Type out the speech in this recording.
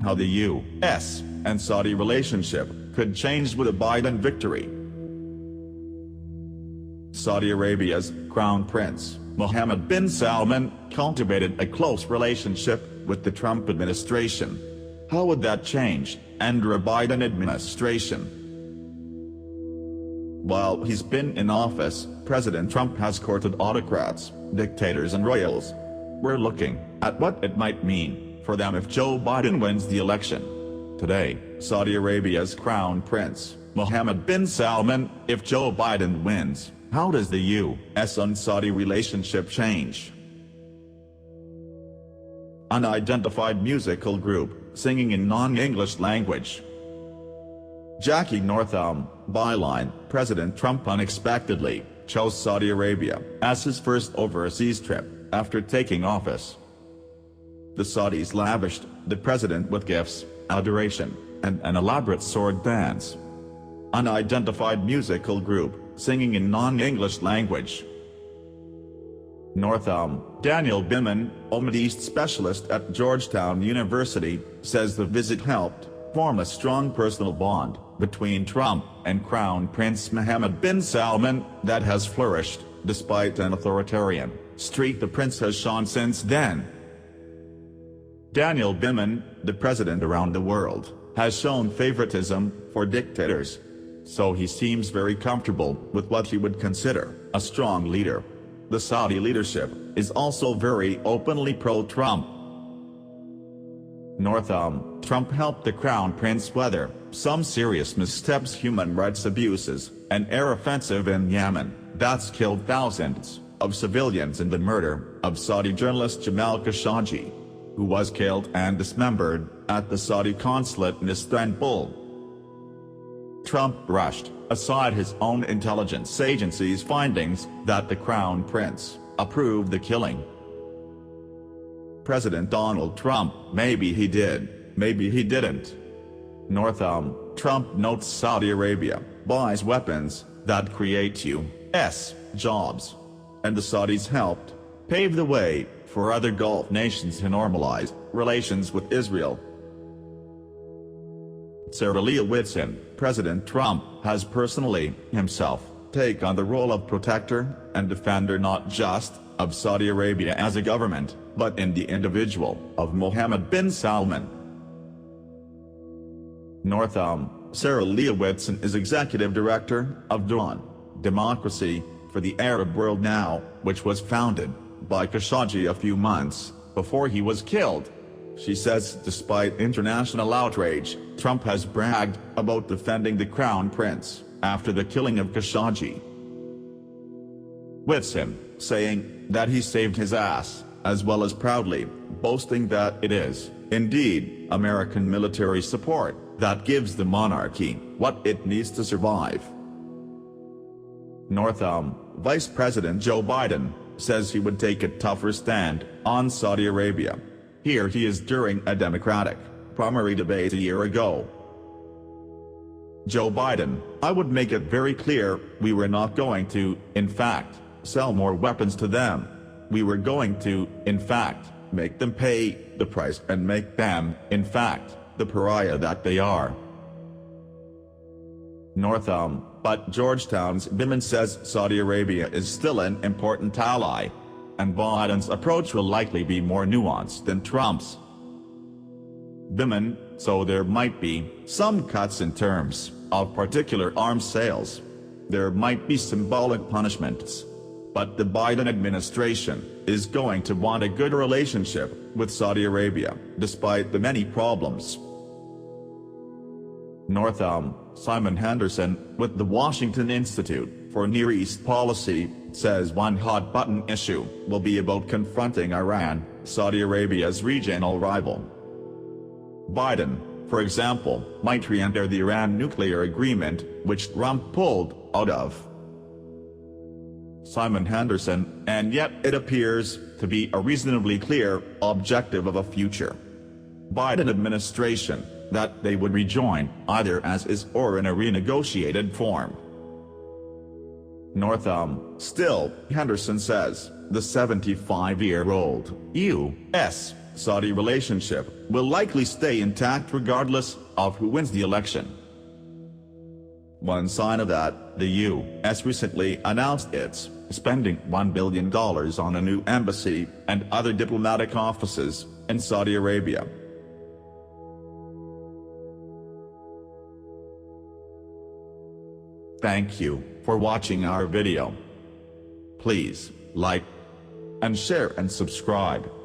How the U.S. and Saudi relationship could change with a Biden victory. Saudi Arabia's Crown Prince, Mohammed bin Salman, cultivated a close relationship with the Trump administration. How would that change under a Biden administration? While he's been in office, President Trump has courted autocrats, dictators and royals. We're looking at what it might mean for them if Joe Biden wins the election. Today, Saudi Arabia's Crown Prince, Mohammed bin Salman, if Joe Biden wins, how does the U.S. and Saudi relationship change? Unidentified musical group, singing in non-English language. Jackie Northam, byline, President Trump unexpectedly chose Saudi Arabia as his first overseas trip after taking office. The Saudis lavished the president with gifts, adoration, and an elaborate sword dance. Unidentified musical group, singing in non-English language. Northam, Daniel Biman, a Middle East specialist at Georgetown University, says the visit helped form a strong personal bond between Trump and Crown Prince Mohammed bin Salman that has flourished, despite an authoritarian streak the prince has shown since then. Daniel Biman, the president around the world, has shown favoritism for dictators. So he seems very comfortable with what he would consider a strong leader. The Saudi leadership is also very openly pro-Trump. Northam, Trump helped the Crown Prince weather some serious missteps, human rights abuses, an air offensive in Yemen that's killed thousands of civilians, and the murder of Saudi journalist Jamal Khashoggi, who was killed and dismembered at the Saudi consulate in Istanbul. Trump brushed aside his own intelligence agency's findings that the Crown Prince approved the killing. President Donald Trump, maybe he did, maybe he didn't. Northam, Trump notes Saudi Arabia buys weapons that create U.S. jobs, and the Saudis helped pave the way for other Gulf nations to normalize relations with Israel. Sarah Leah Whitson, President Trump has personally, himself, taken on the role of protector and defender not just of Saudi Arabia as a government, but in the individual of Mohammed bin Salman. Northam, Sarah Leah Whitson is executive director of Dawn Democracy for the Arab World Now, which was founded by Khashoggi a few months before he was killed. She says despite international outrage, Trump has bragged about defending the Crown Prince after the killing of Khashoggi. Whitson, saying that he saved his ass, as well as proudly boasting that it is, indeed, American military support that gives the monarchy what it needs to survive. Northam, Vice President Joe Biden, says he would take a tougher stand on Saudi Arabia. Here he is during a Democratic primary debate a year ago. Joe Biden, I would make it very clear, we were not going to, in fact, sell more weapons to them. We were going to, in fact, make them pay the price and make them, in fact, the pariah that they are. Northam, but Georgetown's Biman says Saudi Arabia is still an important ally, and Biden's approach will likely be more nuanced than Trump's. Biman, so there might be some cuts in terms of particular arms sales. There might be symbolic punishments. But the Biden administration is going to want a good relationship with Saudi Arabia, despite the many problems. Northam, Simon Henderson, with the Washington Institute for Near East Policy, says one hot-button issue will be about confronting Iran, Saudi Arabia's regional rival. Biden, for example, might re-enter the Iran nuclear agreement, which Trump pulled out of. Simon Henderson, and yet it appears to be a reasonably clear objective of a future Biden administration that they would rejoin, either as is or in a renegotiated form. Northam, still, Henderson says, the 75-year-old U.S. Saudi relationship will likely stay intact regardless of who wins the election. One sign of that, the U.S. recently announced it's spending $1 billion on a new embassy and other diplomatic offices in Saudi Arabia. Thank you for watching our video. Please like and share and subscribe.